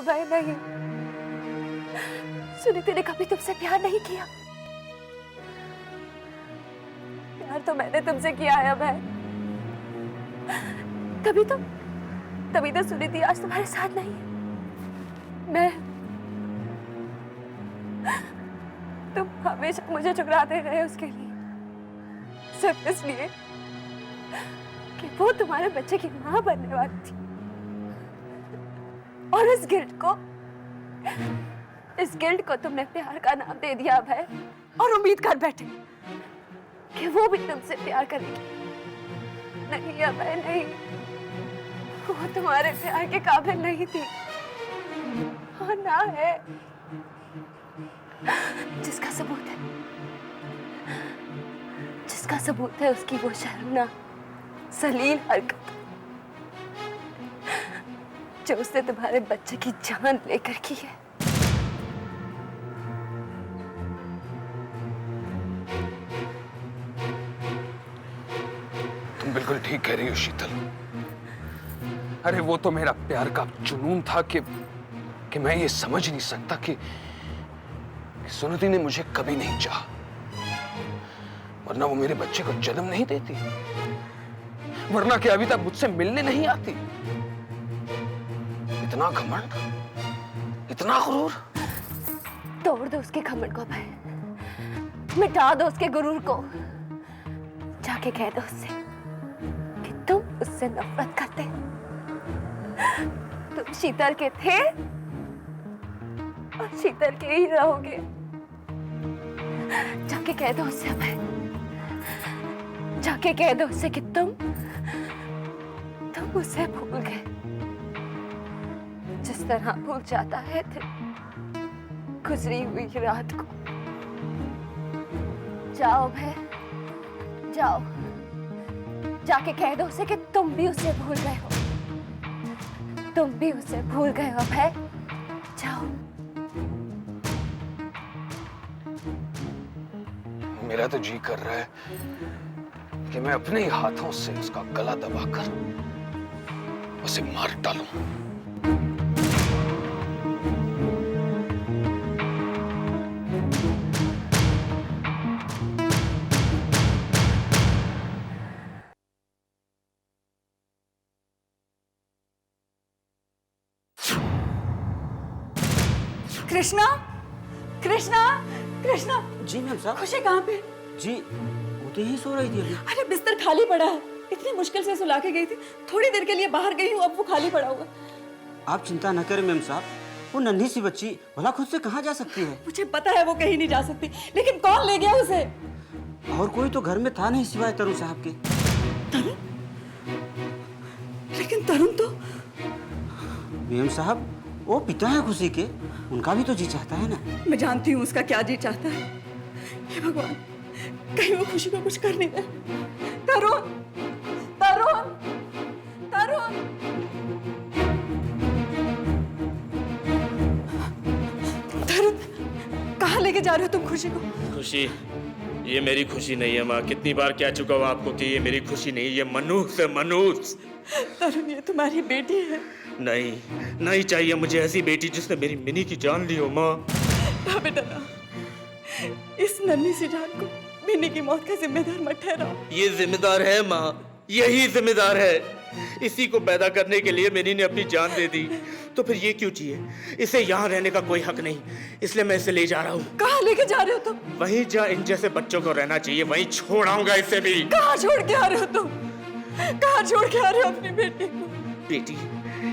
अभय नहीं। सुनीति ने कभी तुमसे प्यार नहीं किया। प्यार तो मैंने तुमसे किया है अभय। तभी तो सुनीति आज तुम्हारे साथ नहीं है। तुम हमेशा मुझे ठुकराते रहे उसके लिए, सिर्फ इसलिए कि वो तुम्हारे बच्चे की मां बनने वाली थी। और इस गिल्ट को तुमने प्यार का नाम दे दिया अभय, और उम्मीद कर बैठे कि वो भी तुमसे प्यार करेगी। नहीं अभय नहीं, वो तुम्हारे प्यार के काबिल नहीं थी और ना है। जिसका सबूत है उसकी वो शर्मनाक सलील हरकत जो उसने तुम्हारे बच्चे की जान लेकर की है। तुम बिल्कुल ठीक कह रही हो शीतल। अरे वो तो मेरा प्यार का जुनून था कि मैं ये समझ नहीं सकता कि सुनीति ने मुझे कभी नहीं चाहा, वरना वो मेरे बच्चे को जन्म नहीं देती, वरना कि अभी तक मुझसे मिलने नहीं आती। इतना घमंड, इतना गुरूर। तोड़ दो उसके घमंड को भाई, मिटा दो उसके गुरूर को। जाके कह दो उससे कि तुम उससे नफरत करते, तुम शीतल के थे और शीतल के ही रहोगे। जाके कह दो उससे भाई, जाके कह दो उससे कि तुम उसे भूल गए जिस तरह भूल जाता है गुजरी हुई रात को। जाओ भाई, जाओ, जाके कह दो उसे कि तुम भी उसे भूल गए हो, तुम भी उसे भूल गए हो भाई। जाओ। मेरा तो जी कर रहा है कि मैं अपने ही हाथों से उसका गला दबाकर उसे मार डालूं। कृष्णा, कृष्णा, कृष्णा। जी मैम साहब। खुशी कहाँ पे? जी वो तो यही सो रही थी अभी। अरे बिस्तर खाली पड़ा है, इतनी मुश्किल से सुला के गई थी, थोड़ी देर के लिए बाहर गई हूँ, अब वो खाली पड़ा होगा। आप चिंता न करें मैम साहब, वो नन्ही सी बच्ची भला खुद से कहाँ जा सकती है? मुझे पता है वो कहीं नहीं जा सकती, लेकिन कौन ले गया उसे? और कोई तो घर में था नहीं सिवाय तरुण साहब के। तरुण? लेकिन तरुण तो मैम साहब वो पिता है खुशी के, उनका भी तो जी चाहता है ना। मैं जानती हूँ उसका क्या जी चाहता है। हे भगवान, कहीं वो खुशी को कुछ कर नहीं दे। तरुण, तरुण, तरुण। तरुण, कहाँ लेके जा रहे हो तुम खुशी को? खुशी? ये मेरी खुशी नहीं है माँ, कितनी बार कह चुका हूँ आपको कि ये मेरी खुशी नहीं, ये मनूस है, मनूस। तरुण ये तुम्हारी बेटी है। नहीं, नहीं चाहिए मुझे ऐसी बेटी जिसने मेरी मिनी की जान ली हो माँ। ना बेटा ना, इस नन्ही सी जान को मिनी की मौत का जिम्मेदार मत ठहराओ। ये जिम्मेदार है माँ, यही जिम्मेदार है। इसी को पैदा करने के लिए मिनी ने अपनी जान दे दी, तो फिर ये क्यों चाहिए? इसे यहाँ रहने का कोई हक नहीं, इसलिए मैं इसे ले जा रहा हूँ। कहाँ लेके जा रहे हो तुम? वहीं जहाँ इन जैसे बच्चों को रहना चाहिए, वहीं छोड़ आऊंगा इसे भी। कहाँ छोड़ के आ रहे हो तुम? कहाँ छोड़ के आ रहे हो अपनी बेटी को? बेटी?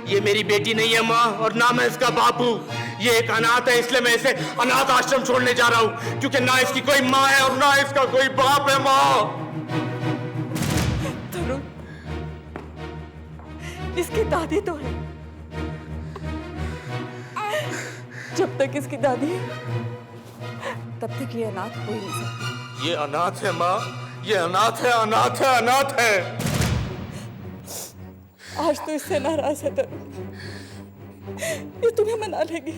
ये मेरी बेटी नहीं है माँ, और ना मैं इसका बाप हूँ। ये एक अनाथ है, इसलिए मैं इसे अनाथ आश्रम छोड़ने जा रहा हूँ, क्योंकि ना इसकी कोई माँ है और ना इसका कोई बाप है माँ। तरुण, इसकी दादी तो है, जब तक इसकी दादी है तब तक ये अनाथ हो ही नहीं सकती। ये अनाथ है माँ, ये अनाथ है, अनाथ है, अनाथ है। आज तो इससे नाराज है तरुण, ये तुम्हें मना लेगी,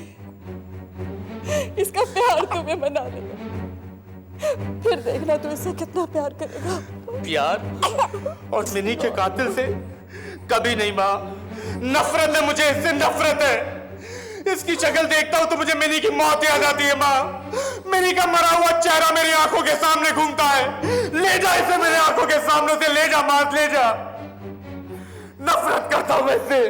इसका प्यार तुम्हें मना लेगा, फिर देखना तो इससे कितना प्यार करेगा। प्यार? और मिनी के कातिल से? कभी नहीं माँ, नफरत है मुझे इससे, नफरत है। इसकी शक्ल देखता हूं तो मुझे मिनी की मौत याद आती है माँ। मिनी का मरा हुआ चेहरा मेरी आंखों के सामने घूमता है। ले जा इसे मेरे आंखों के सामने से, ले जा माँ, ले जा। नफरत करता हूं मैं इससे।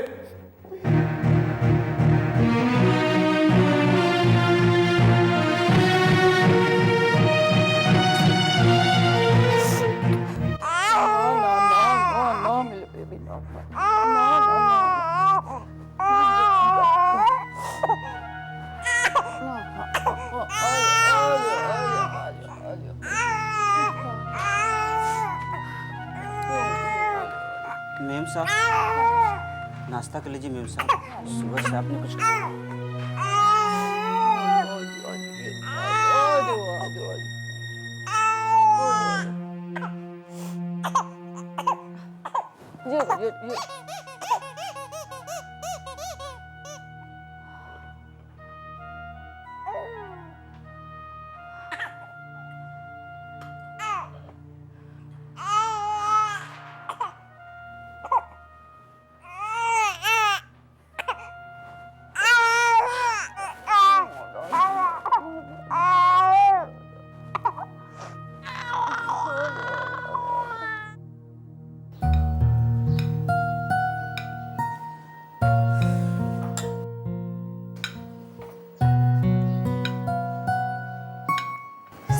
मेम साहब, नाश्ता कर लीजिए मेम साहब, सुबह से आपने कुछ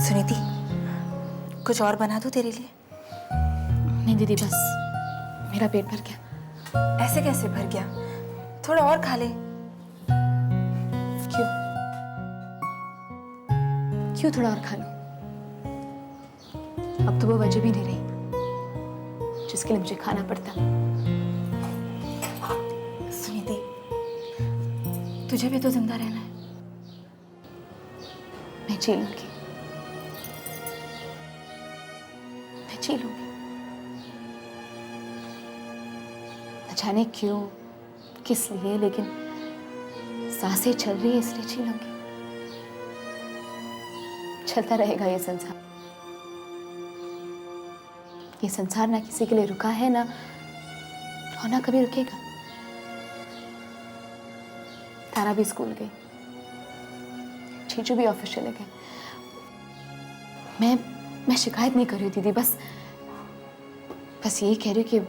सुनीति, कुछ और बना दूं तेरे लिए? नहीं दीदी, बस मेरा पेट भर गया। ऐसे कैसे भर गया? थोड़ा और खा ले। क्यों? क्यों थोड़ा और खा लूं? अब तो वो वजह भी नहीं रही जिसके लिए मुझे खाना पड़ता। सुनीति, तुझे भी तो जिंदा रहना है। मैं जी लूंगी, मैं जी लूंगी। न जाने क्यों, किस लिए, लेकिन सांसें चल रही है इसलिए जी लूंगी। चलता रहेगा ये संसार। ये संसार ना किसी के लिए रुका है, ना और ना कभी रुकेगा। तारा भी स्कूल गई, चीचू भी ऑफिस चले गए। मैं शिकायत नहीं कर रही हूँ दीदी, बस यही कह रही हूँ कि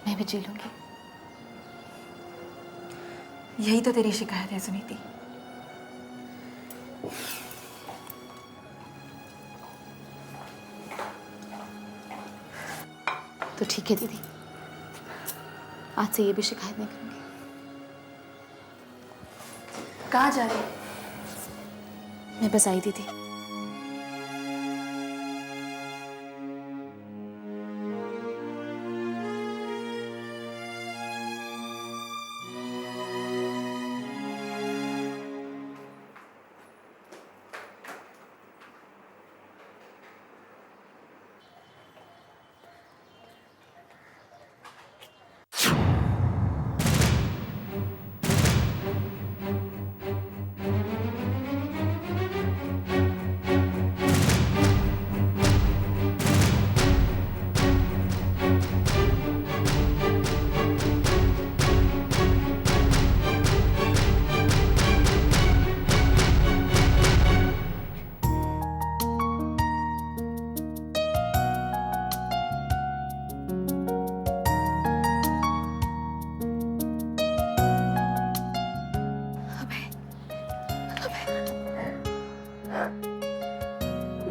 मैं भी जी लूंगी। यही तो तेरी शिकायत है सुनीति। तो ठीक है दीदी, आज से ये भी शिकायत नहीं करूंगी। कहाँ जा रही है? मैं बस आई दीदी।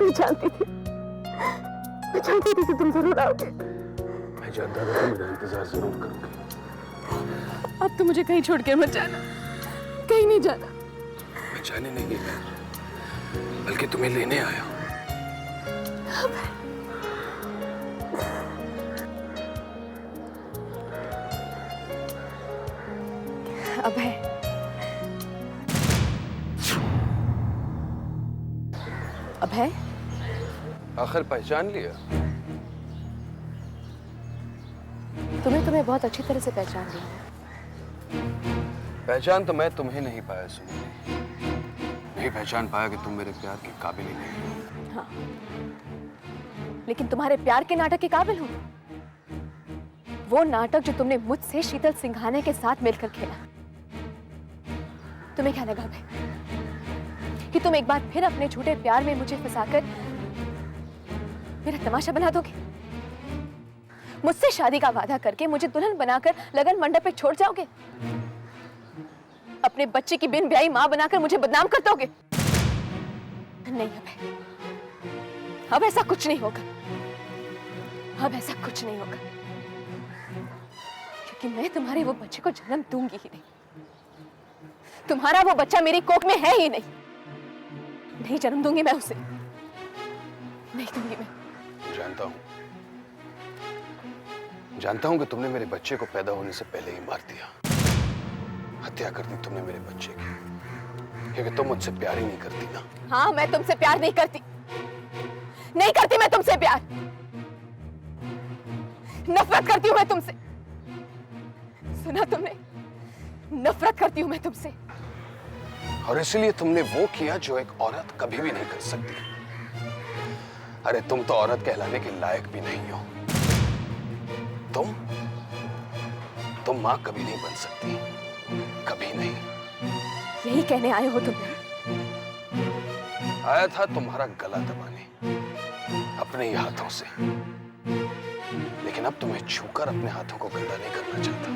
मैं जानती थी कि तुम जरूर आओगे। मैं जानता था कि मेरा इंतजार जरूर करोगे। अब तो मुझे कहीं छोड़ के मत जाना, कहीं नहीं जाना। मैं जाने नहीं गया, बल्कि तुम्हें लेने आया हूं। अभय, अभय, आखिर पहचान लिया? तुम्हें बहुत अच्छी तरह से पहचान लिया है। पहचान तो मैं तुम्हें नहीं पाया सुनीति, नहीं पहचान पाया कि तुम मेरे प्यार के काबिल ही नहीं। हाँ, लेकिन तुम्हारे प्यार के नाटक के काबिल हूँ। वो नाटक जो तुमने मुझसे शीतल सिंघानिया के साथ मिलकर खेला, तुम्हें क्या लगा भाई कि तुम एक बार फिर अपने झूठे प्यार में मुझे फंसाकर मेरा तमाशा बना दोगे? मुझसे शादी का वादा करके मुझे दुल्हन बनाकर लगन मंडप पे छोड़ जाओगे? अपने बच्चे की बिन ब्याही मां बनाकर मुझे बदनाम कर दोगे? नहीं अब ऐसा कुछ नहीं होगा। अब ऐसा कुछ नहीं होगा, क्योंकि मैं तुम्हारे वो बच्चे को जन्म दूंगी ही नहीं। तुम्हारा वो बच्चा मेरी कोख में है ही नहीं। नहीं जन्म दूंगी मैं उसे, नहीं दूंगी मैं। जानता हूं कि तुमने मेरे बच्चे को पैदा होने से पहले ही मार दिया। हत्या कर दी तुमने मेरे बच्चे की, क्योंकि तुम मुझसे प्यार ही नहीं करती ना। हाँ, मैं तुमसे प्यार नहीं करती, नहीं करती मैं तुमसे प्यार। नफरत करती हूं मैं तुमसे। सुना तुमने? नफरत करती हूं मैं तुमसे। और इसलिए तुमने वो किया जो एक औरत कभी भी नहीं कर सकती। अरे तुम तो औरत कहलाने के लायक भी नहीं हो। तुम मां कभी नहीं बन सकती, कभी नहीं। यही कहने आए हो तुम? आया था तुम्हारा गला दबाने अपने ही हाथों से, लेकिन अब तुम्हें छूकर अपने हाथों को गंदा नहीं करना चाहता।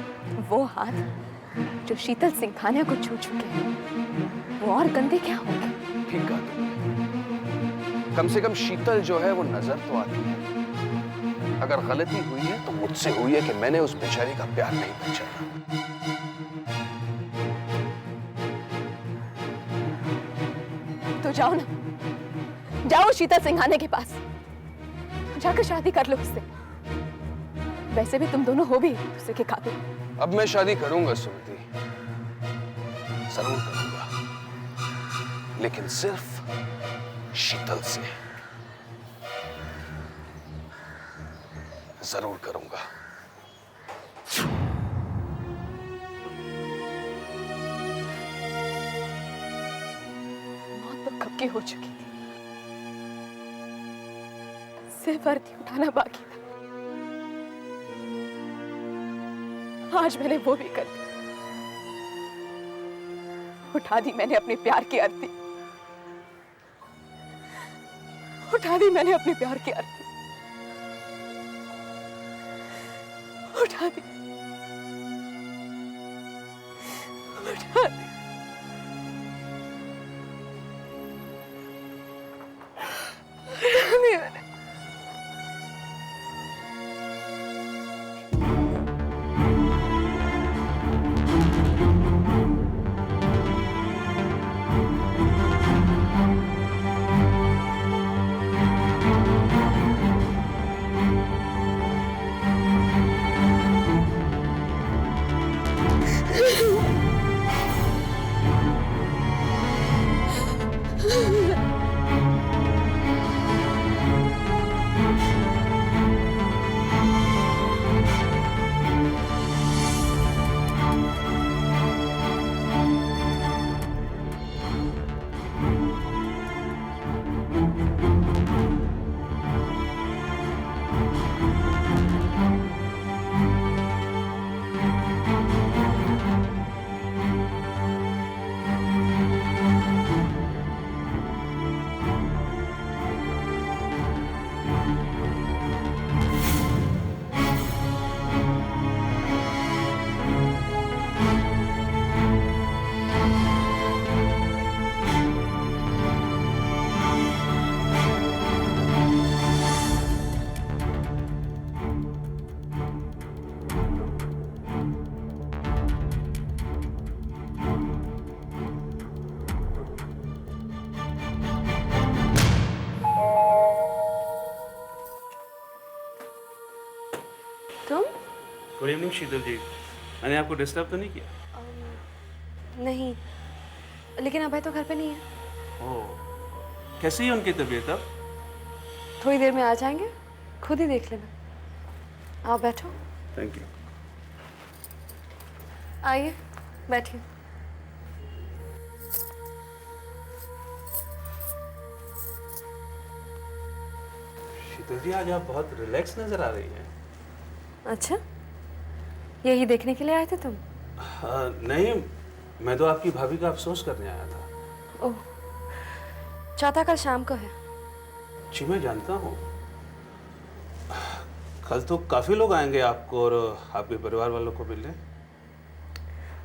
वो हाथ जो शीतल सिंघानिया को छू चुके हैं, वो और गंदे क्या होंगे? ठीक कहा तुमने। कम से कम शीतल जो है वो नजर तो आती है। अगर गलती हुई है तो मुझसे हुई है कि मैंने उस बेचारी का प्यार नहीं पहचाना। तो जाओ ना, जाओ शीतल सिंघानिया के पास, जाकर शादी कर लो उससे। वैसे भी तुम दोनों हो भी दूसरे के काबिल। अब मैं शादी करूंगा सुमति, जरूर करूंगा, लेकिन सिर्फ शीतल से जरूर करूंगा। मौत तो कब की हो चुकी थी, सिर्फ अर्थी उठाना बाकी था। आज मैंने वो भी कर दी। उठा दी मैंने अपने प्यार की अर्थी, उठा दी मैंने अपने प्यार की अर्थी, उठा दी, उठा दी। मैंने गुड इवनिंग शीतल जी, मैंने आपको डिस्टर्ब तो नहीं किया? नहीं, लेकिन अभय तो घर पे नहीं है। ओह, कैसी है उनकी तबीयत अब? थोड़ी देर में आ जाएंगे, खुद ही देख लेना। आप बैठो। Thank you. आइए बैठिए। शीतल जी, आज आप बहुत रिलैक्स नजर आ रही हैं। अच्छा, यही देखने के लिए आए थे तुम? नहीं, मैं तो आपकी भाभी का अफसोस करने आया था। ओह, चौथा कल शाम को है। जी मैं जानता हूँ। कल तो काफी लोग आएंगे आपको और आपके परिवार वालों को मिलने।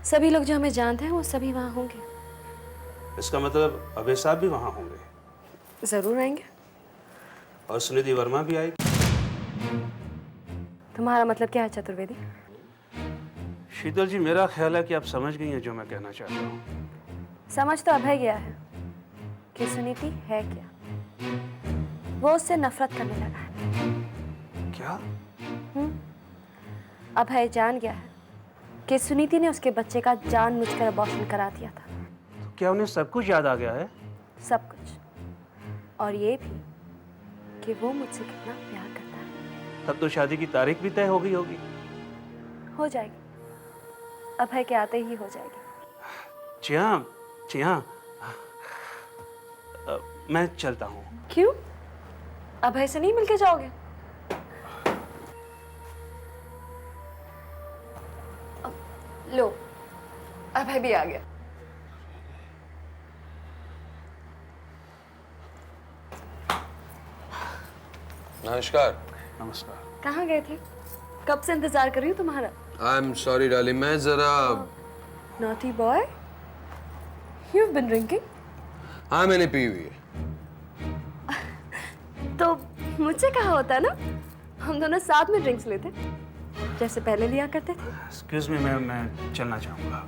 सभी लोग जो हमें जानते हैं वो सभी वहाँ होंगे। इसका मतलब अभय साहब भी वहाँ होंगे। जरूर आएंगे। और सुनिधि वर्मा भी आएगी। तुम्हारा मतलब क्या है चतुर्वेदी? शीतल जी, मेरा ख्याल है कि आप समझ गई हैं जो मैं कहना चाहता हूँ। समझ तो अभय गया है कि सुनीति है क्या। वो उससे नफरत करने लगा है। क्या? अभय जान गया है कि सुनीति ने उसके बच्चे का जानबूझकर अबॉर्शन करा दिया था। तो क्या उन्हें सब कुछ याद आ गया है? सब कुछ, और ये भी कि वो मुझसे कितना प्यार करता है। तब तो शादी की तारीख भी तय हो गई होगी। हो जाएगी, अभय के आते ही हो जाएगी। जी हाँ, जी हाँ। मैं चलता हूँ। क्यों? अभय से नहीं मिलके जाओगे? लो, अभय भी आ गया। नमस्कार। नमस्कार। कहाँ गए थे? कब से इंतजार कर रही हूँ तुम्हारा। आई एम सॉरी डार्लिंग, मैं जरा naughty boy, you've been drinking? हाँ मैंने पी हुई है। तो मुझसे कहा होता ना, हम दोनों साथ में ड्रिंक्स लेते जैसे पहले लिया करते थे। एक्सक्यूज मी, मैं चलना चाहूँगा।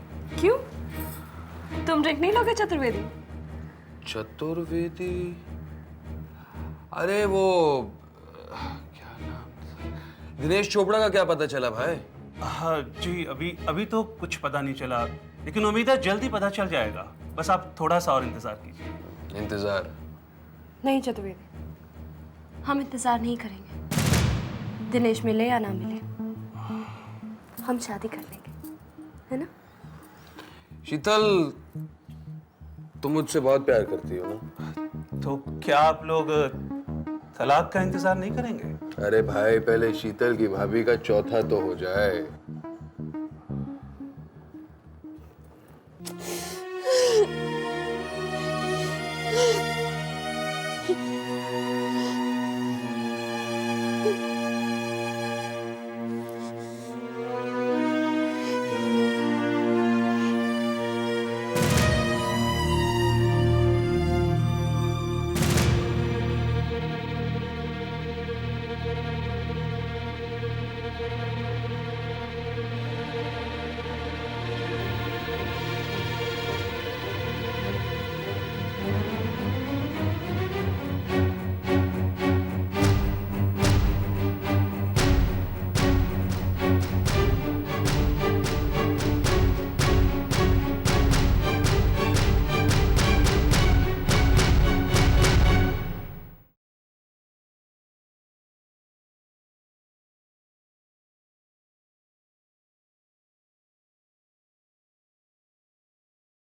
क्यों? तुम ड्रिंक नहीं लोगे चतुर्वेदी? चतुर्वेदी? अरे वो क्या नाम था, दिनेश चोपड़ा का क्या पता चला भाई? हाँ जी, अभी तो कुछ पता नहीं चला, लेकिन उम्मीद है जल्दी पता चल जाएगा। बस आप थोड़ा सा और इंतजार कीजिए। इंतजार? नहीं चतुर्वेदी, हम इंतजार नहीं करेंगे। दिनेश मिले या ना मिले, हम शादी कर लेंगे, है ना? शीतल, तुम मुझसे बहुत प्यार करती हो ना? तो क्या आप लोग तलाक का इंतजार नहीं करेंगे? अरे भाई, पहले शीतल की भाभी का चौथा तो हो जाए।